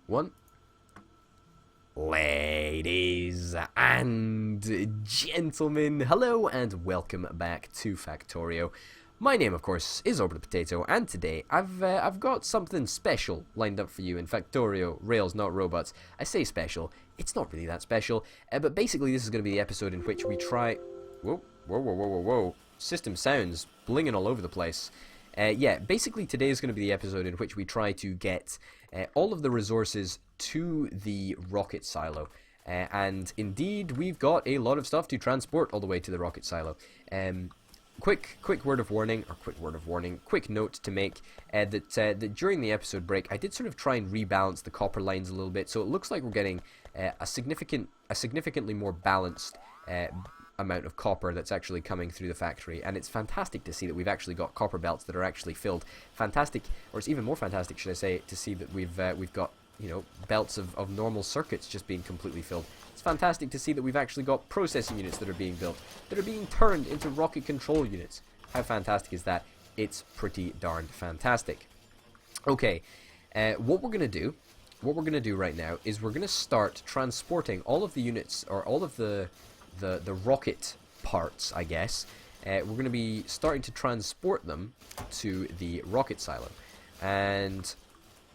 One. Ladies and gentlemen, hello and welcome back to Factorio. My name, of course, is Orbital Potato, and today I've got something special lined up for you in Factorio, Rails, not robots. I say special, it's not really that special, but basically this is going to be the episode in which we try... Whoa, whoa, whoa, whoa, whoa, whoa. System sounds blinging all over the place. Yeah, basically today is going to be the episode in which we try to get all of the resources to the rocket silo. And indeed, we've got a lot of stuff to transport all the way to the rocket silo. Quick note to make that during the episode break, I did sort of try and rebalance the copper lines a little bit, so it looks like we're getting a significantly more balanced amount of copper that's actually coming through the factory, and it's fantastic to see that we've actually got copper belts that are actually filled. Fantastic, or it's even more fantastic, should I say, to see that we've got, you know, belts of normal circuits just being completely filled. It's fantastic to see that we've actually got processing units that are being built, that are being turned into rocket control units. How fantastic is that? It's pretty darn fantastic. Okay, what we're gonna do right now is we're gonna start transporting all of the units, or all of the rocket parts, I guess. We're going to be starting to transport them to the rocket silo, and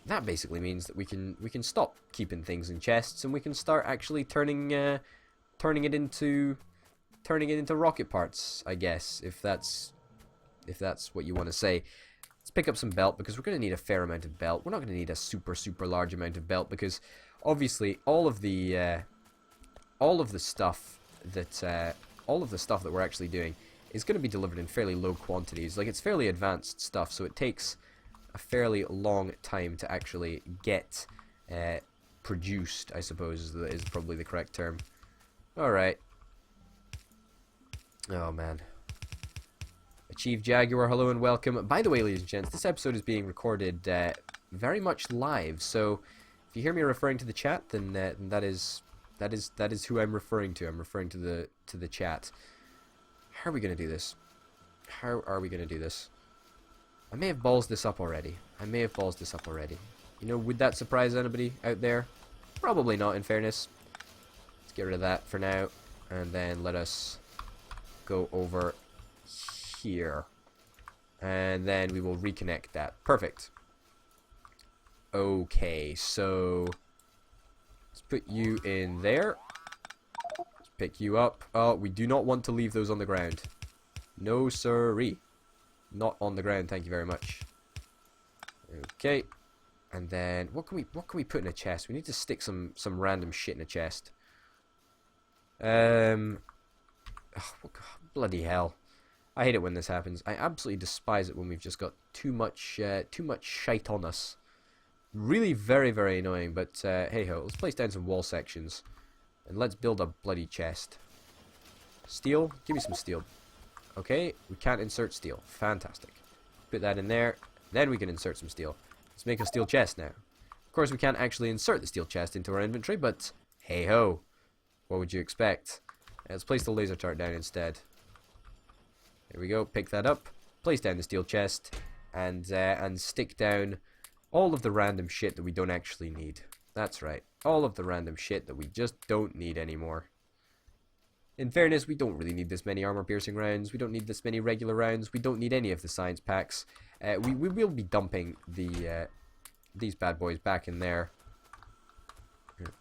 that basically means that we can stop keeping things in chests, and we can start actually turning it into rocket parts, I guess, if that's what you want to say. Let's pick up some belt, because we're going to need a fair amount of belt. We're not going to need a super large amount of belt, because obviously all of the stuff that we're actually doing is going to be delivered in fairly low quantities. Like, it's fairly advanced stuff, so it takes a fairly long time to actually get produced, I suppose is probably the correct term. Alright. Oh man. Achieve Jaguar, hello and welcome. By the way, ladies and gents, this episode is being recorded very much live, so if you hear me referring to the chat, then that is who I'm referring to. I'm referring to the chat. How are we going to do this? How are we going to do this? I may have ballsed this up already. You know, would that surprise anybody out there? Probably not, in fairness. Let's get rid of that for now. And then let us go over here. And then we will reconnect that. Perfect. Okay, so... let's put you in there. Let's pick you up. Oh, we do not want to leave those on the ground. No siree. Not on the ground, thank you very much. Okay. And then what can we put in a chest? We need to stick some random shit in a chest. Oh, bloody hell. I hate it when this happens. I absolutely despise it when we've just got too much shite on us. Really very annoying, but hey ho, let's place down some wall sections and let's build a bloody chest. Steel, give me some steel. Okay, we can't insert steel. Fantastic. Put that in there, then we can insert some steel. Let's make a steel chest now. Of course, we can't actually insert the steel chest into our inventory, but hey ho, what would you expect? Let's place the laser tart down instead. There we go, pick that up, place down the steel chest, and stick down all of the random shit that we don't actually need. That's right. All of the random shit that we just don't need anymore. In fairness, we don't really need this many armor-piercing rounds. We don't need this many regular rounds. We don't need any of the science packs. We will be dumping these bad boys back in there.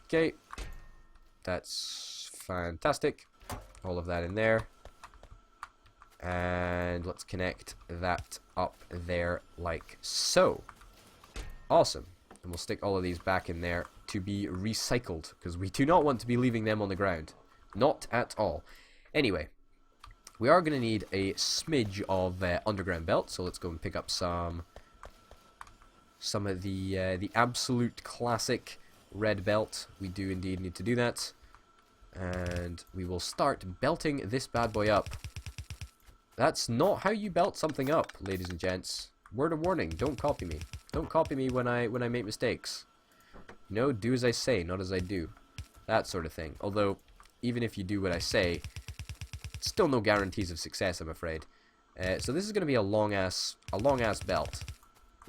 Okay. That's fantastic. All of that in there. And let's connect that up there like so. Awesome. And we'll stick all of these back in there to be recycled, because we do not want to be leaving them on the ground. Not at all. Anyway, we are going to need a smidge of underground belt, so let's go and pick up some of the absolute classic red belt. We do indeed need to do that. And we will start belting this bad boy up. That's not how you belt something up, ladies and gents. Word of warning, don't copy me. Don't copy me when I make mistakes. You know, do as I say, not as I do. That sort of thing. Although, even if you do what I say, still no guarantees of success, I'm afraid. So this is going to be a long ass belt.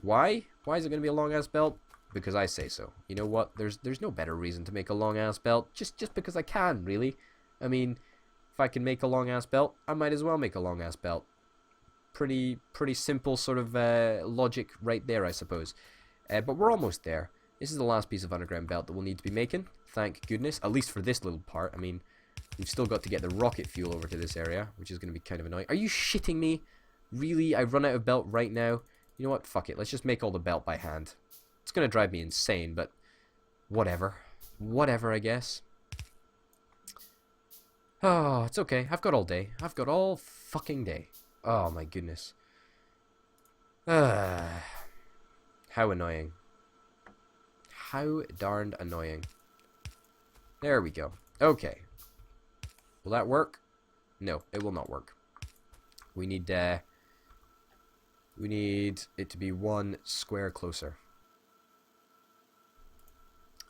Why? Why is it going to be a long ass belt? because I say so. You know what? There's no better reason to make a long-ass belt. Just because I can, really. I mean, if I can make a long-ass belt, I might as well make a long-ass belt. Pretty simple sort of logic right there, I suppose. But we're almost there. This is the last piece of underground belt that we'll need to be making. Thank goodness. At least for this little part. I mean, we've still got to get the rocket fuel over to this area, which is going to be kind of annoying. Are you shitting me? Really? I've run out of belt right now? You know what? Fuck it. Let's just make all the belt by hand. It's going to drive me insane, but whatever. Whatever, I guess. Oh, it's okay. I've got all day. I've got all fucking day. Oh, my goodness. How annoying. How darned annoying. There we go. Okay. Will that work? No, it will not work. We need it to be 1 square closer.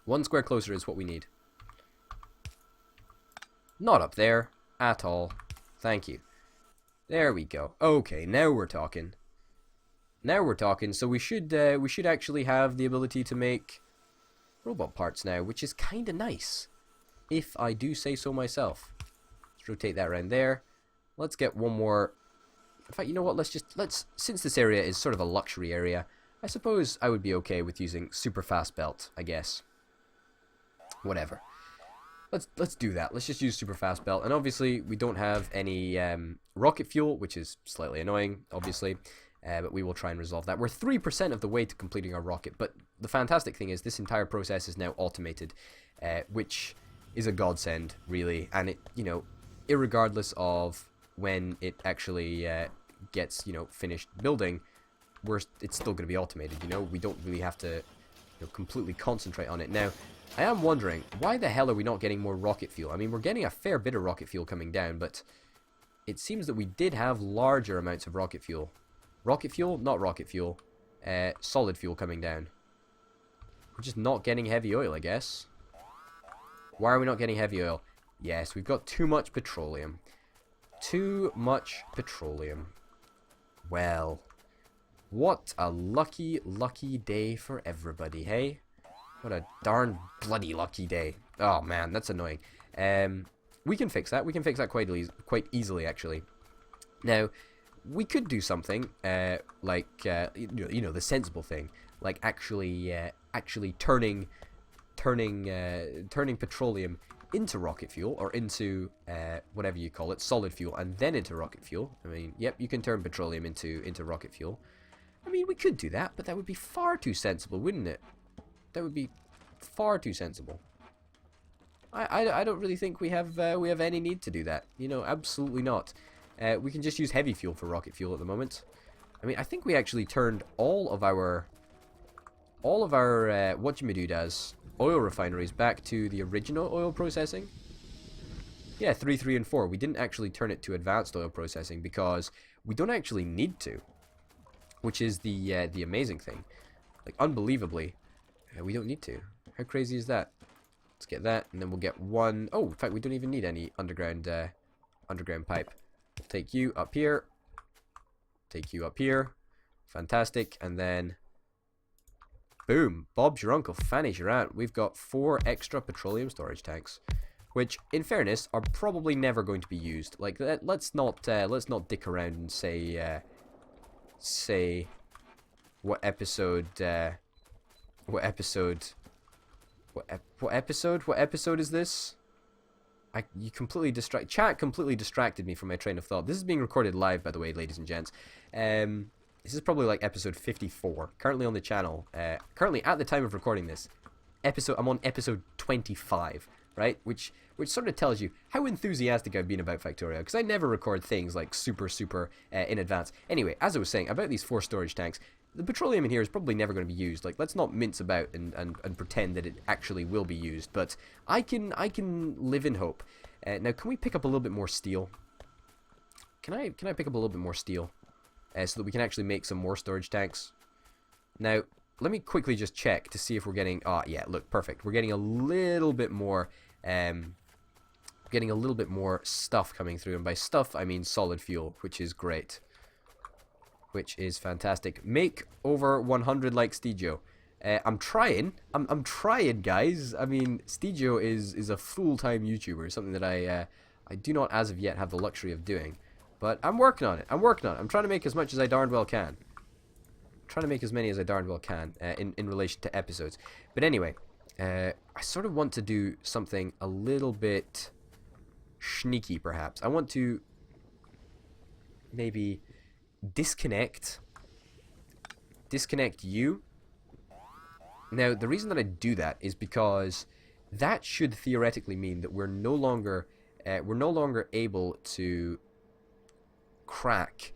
1 square closer is what we need. Not up there at all. Thank you. There we go. Okay, now we're talking. Now we're talking. So we should actually have the ability to make robot parts now, which is kind of nice, if I do say so myself. Let's rotate that around there. Let's get one more. In fact, you know what? Let's since this area is sort of a luxury area, I suppose I would be okay with using super fast belt, I guess. Whatever. Let's do that. Let's just use super fast belt. And obviously we don't have any rocket fuel, which is slightly annoying, obviously. But we will try and resolve that. We're 3% of the way to completing our rocket. But the fantastic thing is this entire process is now automated, which is a godsend, really. And it, you know, irregardless of when it actually gets, you know, finished building, it's still going to be automated. You know, we don't really have to, you know, completely concentrate on it now. I am wondering, why the hell are we not getting more rocket fuel? I mean, we're getting a fair bit of rocket fuel coming down, but it seems that we did have larger amounts of rocket fuel. Rocket fuel? Not rocket fuel. Solid fuel coming down. We're just not getting heavy oil, I guess. Why are we not getting heavy oil? Yes, we've got too much petroleum. Too much petroleum. Well, what a lucky, lucky day for everybody, hey? What a darn bloody lucky day. Oh man, that's annoying. We can fix that. We can fix that quite easily, actually. Now, we could do something like you know, the sensible thing, like actually turning petroleum into rocket fuel, or into whatever you call it, solid fuel, and then into rocket fuel. I mean, yep, you can turn petroleum into rocket fuel. I mean, we could do that, but that would be far too sensible, wouldn't it? That would be far too sensible. I don't really think we have any need to do that. You know, absolutely not. We can just use heavy fuel for rocket fuel at the moment. I mean, I think we actually turned all of our whatchamajoodas oil refineries back to the original oil processing. Yeah, 3, 3, and 4. We didn't actually turn it to advanced oil processing because we don't actually need to, which is the amazing thing. Like, unbelievably, we don't need to. How crazy is that? Let's get that, and then we'll get one. Oh, in fact, we don't even need any underground pipe. We'll take you up here. Take you up here. Fantastic. And then, boom. Bob's your uncle. Fanny's your aunt. We've got 4 extra petroleum storage tanks, which, in fairness, are probably never going to be used. Like, let's not dick around and say what episode is this? Chat completely distracted me from my train of thought. This is being recorded live, by the way, ladies and gents. This is probably like episode 54, currently on the channel. Currently, at the time of recording this, I'm on episode 25, right? Which sort of tells you how enthusiastic I've been about Factorio, because I never record things like super in advance. Anyway, as I was saying about these 4 storage tanks, the petroleum in here is probably never going to be used. Like, let's not mince about and pretend that it actually will be used. But I can live in hope. Now, can we pick up a little bit more steel? Can I pick up a little bit more steel, so that we can actually make some more storage tanks? Now, let me quickly just check to see if we're getting. Oh, yeah, look, perfect. We're getting a little bit more. Getting a little bit more stuff coming through, and by stuff I mean solid fuel, which is great. Which is fantastic. Make over 100 like Steejo. I'm trying. I'm trying, guys. I mean, Stigio is a full-time YouTuber, something that I do not as of yet have the luxury of doing. But I'm working on it. I'm working on it. I'm trying to make as much as I darn well can. Trying to make as many as I darn well can in relation to episodes. But anyway, I sort of want to do something a little bit sneaky, perhaps. I want to maybe disconnect you. Now, the reason that I do that is because that should theoretically mean that we're no longer able to crack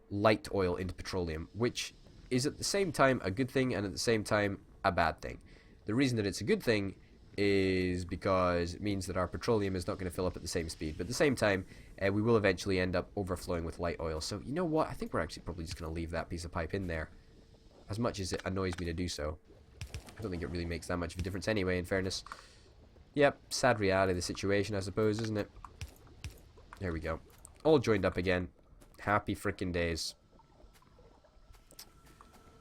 light oil into petroleum, which is at the same time a good thing and at the same time a bad thing. The reason that it's a good thing is because it means that our petroleum is not going to fill up at the same speed, but at the same time we will eventually end up overflowing with light oil. So you know what, I think we're actually probably just going to leave that piece of pipe in there, as much as it annoys me to do so. I don't think it really makes that much of a difference anyway, in fairness. Yep, sad reality of the situation, I suppose, isn't it? There we go. All joined up again. Happy frickin' days.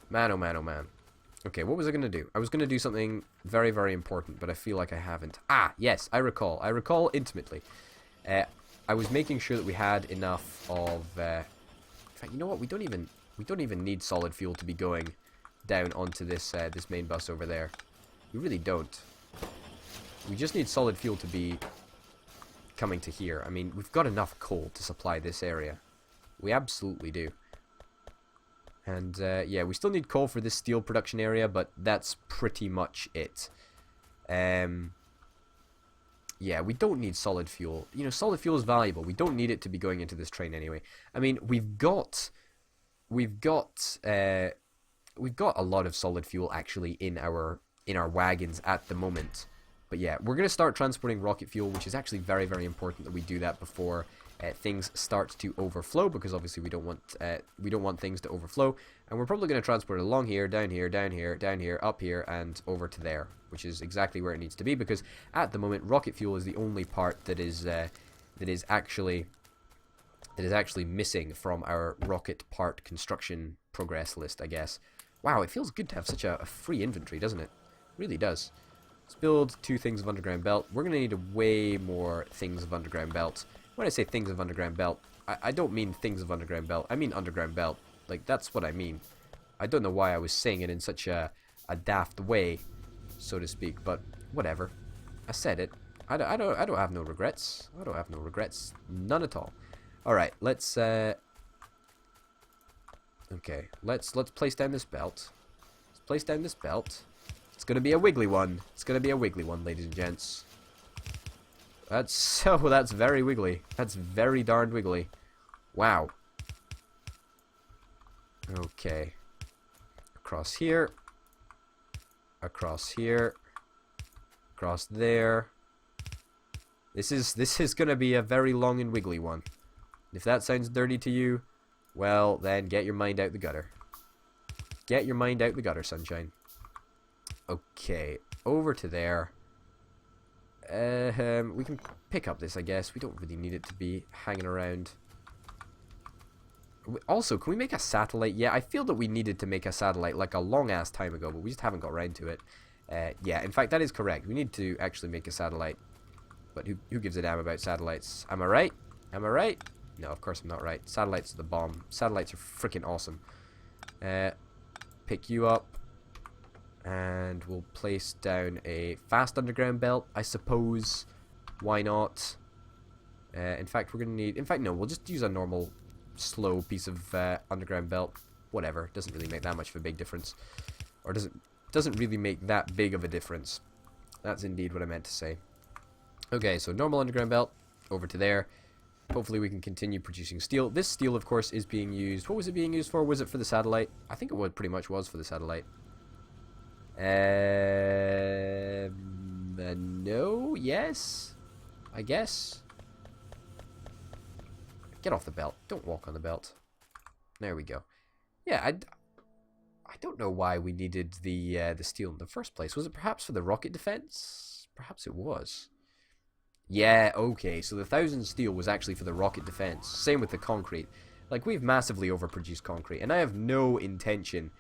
Man, oh man, oh man. Okay, what was I going to do? I was going to do something very, very important, but I feel like I haven't. Ah, yes, I recall. I recall intimately. I was making sure that we had enough of... in fact, you know what? We don't even need solid fuel to be going down onto this this main bus over there. We really don't. We just need solid fuel to be coming to here. I mean, we've got enough coal to supply this area. We absolutely do. And yeah, we still need coal for this steel production area, but that's pretty much it. Yeah, we don't need solid fuel. You know, solid fuel is valuable. We don't need it to be going into this train anyway. I mean, we've got a lot of solid fuel actually in our wagons at the moment. But yeah, we're going to start transporting rocket fuel, which is actually very, very important that we do that before things start to overflow, because obviously we don't want things to overflow. And we're probably going to transport it along here, down here, down here, down here, up here, and over to there, which is exactly where it needs to be, because at the moment rocket fuel is the only part that is actually missing from our rocket part construction progress list, I guess. Wow, it feels good to have such a free inventory, doesn't it? It really does. Let's build 2 things of underground belt. We're going to need way more things of underground belt. When I say things of underground belt, I don't mean things of underground belt. I mean underground belt. Like, that's what I mean. I don't know why I was saying it in such a daft way, so to speak, but whatever. I said it. I don't have no regrets. I don't have no regrets. None at all. Alright, let's okay, let's place down this belt. Let's place down this belt. It's gonna be a wiggly one. It's gonna be a wiggly one, ladies and gents. That's very wiggly. That's very darn wiggly. Wow. Okay. Across here. Across here. Across there. This is gonna be a very long and wiggly one. If that sounds dirty to you, well, then get your mind out the gutter. Get your mind out the gutter, sunshine. Okay, over to there. We can pick up this, I guess. We don't really need it to be hanging around. Also, can we make a satellite? Yeah, I feel that we needed to make a satellite like a long-ass time ago, but we just haven't got around to it. Yeah, in fact, that is correct. We need to actually make a satellite. But who gives a damn about satellites? Am I right? Am I right? No, of course I'm not right. Satellites are the bomb. Satellites are freaking awesome. Pick you up. And we'll place down a fast underground belt, I suppose. Why not? In fact, we're going to need... In fact, no, we'll just use a normal, slow piece of underground belt. Whatever. Doesn't really make that much of a big difference. Or doesn't really make that big of a difference. That's indeed what I meant to say. Okay, so normal underground belt. Over to there. Hopefully we can continue producing steel. This steel, of course, is being used... What was it being used for? Was it for the satellite? I think it pretty much was for the satellite. No, yes, I guess. Get off the belt. Don't walk on the belt. There we go. Yeah, I don't know why we needed the steel in the first place. Was it perhaps for the rocket defense? Perhaps it was. Yeah, okay. So the 1,000 steel was actually for the rocket defense. Same with the concrete. Like, we've massively overproduced concrete, and I have no intention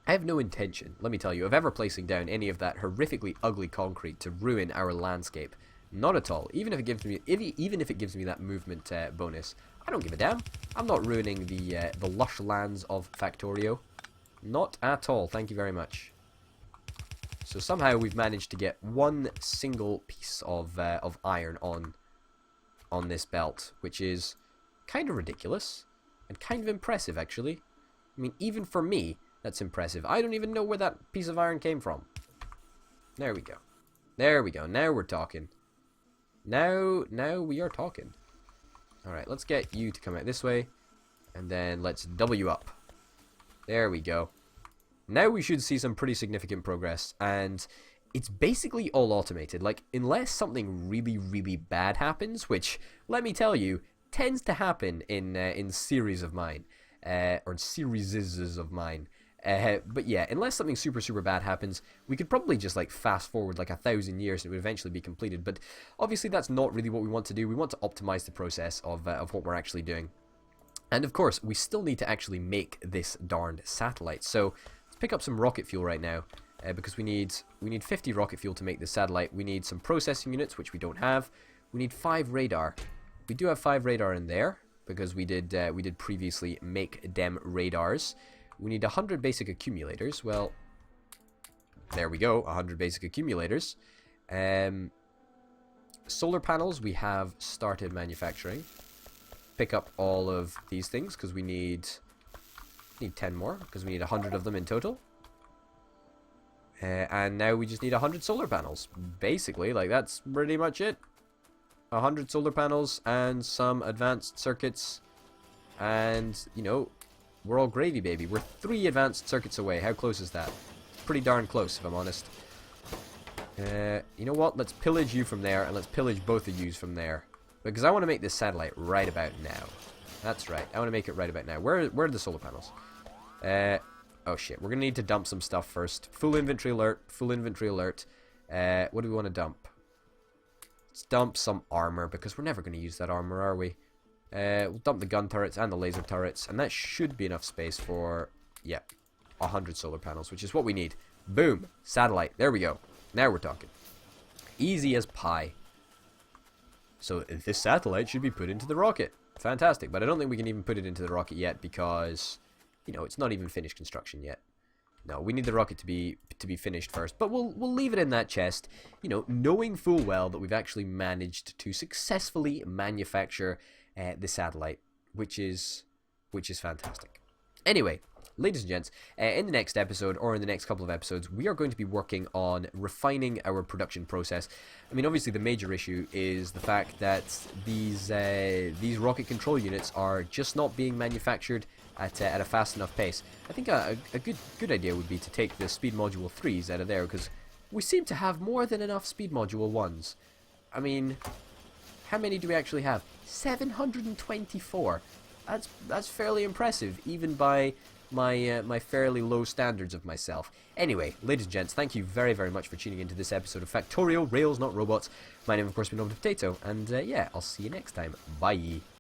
I have no intention, let me tell you, of ever placing down any of that horrifically ugly concrete to ruin our landscape. Not at all. Even if it gives me, even if it gives me that movement bonus, I don't give a damn. I'm not ruining the lush lands of Factorio. Not at all. Thank you very much. So somehow we've managed to get one single piece of iron on this belt, which is kind of ridiculous and kind of impressive, actually. I mean, even for me, that's impressive. I don't even know where that piece of iron came from. There we go. There we go. Now we're talking. Now we are talking. Alright, let's get you to come out this way. And then let's double you up. There we go. Now we should see some pretty significant progress. And it's basically all automated. Like, unless something really, really bad happens, which, let me tell you, tends to happen in series of mine. Or series of mine. But yeah, unless something super, super bad happens, we could probably just like fast forward like 1,000 years and it would eventually be completed. But obviously that's not really what we want to do. We want to optimize the process of what we're actually doing. And of course, we still need to actually make this darned satellite. So let's pick up some rocket fuel right now, because we need 50 rocket fuel to make this satellite. We need some processing units, which we don't have. We need 5 radar. We do have 5 radar in there because we did previously make dem radars. We need 100 basic accumulators. Well, there we go, 100 basic accumulators. Solar panels we have started manufacturing. Pick up all of these things because we need 10 more because we need 100 of them in total. And now we just need 100 solar panels. Basically, like that's pretty much it. 100 solar panels and some advanced circuits. And, you know, we're all gravy, baby. We're 3 advanced circuits away. How close is that? Pretty darn close, if I'm honest. You know what? Let's pillage you from there, and let's pillage both of you from there. Because I want to make this satellite right about now. That's right. I want to make it right about now. Where are the solar panels? Oh, shit. We're going to need to dump some stuff first. Full inventory alert. Full inventory alert. What do we want to dump? Let's dump some armor, because we're never going to use that armor, are we? We'll dump the gun turrets and the laser turrets, and that should be enough space for, yeah, 100 solar panels, which is what we need. Boom! Satellite. There we go. Now we're talking. Easy as pie. So this satellite should be put into the rocket. Fantastic, but I don't think we can even put it into the rocket yet because, you know, it's not even finished construction yet. No, we need the rocket to be finished first, but we'll leave it in that chest, you know, knowing full well that we've actually managed to successfully manufacture the satellite, which is fantastic. Anyway, ladies and gents, in the next episode, or in the next couple of episodes, we are going to be working on refining our production process. I mean, obviously the major issue is the fact that these rocket control units are just not being manufactured at a fast enough pace. I think a good idea would be to take the speed module 3s out of there, because we seem to have more than enough speed module 1s. I mean, how many do we actually have? 724. That's fairly impressive, even by my fairly low standards of myself. Anyway, ladies and gents, thank you very, very much for tuning into this episode of Factorio, Rails Not Robots. My name, of course, has been Potato, and yeah, I'll see you next time. Bye.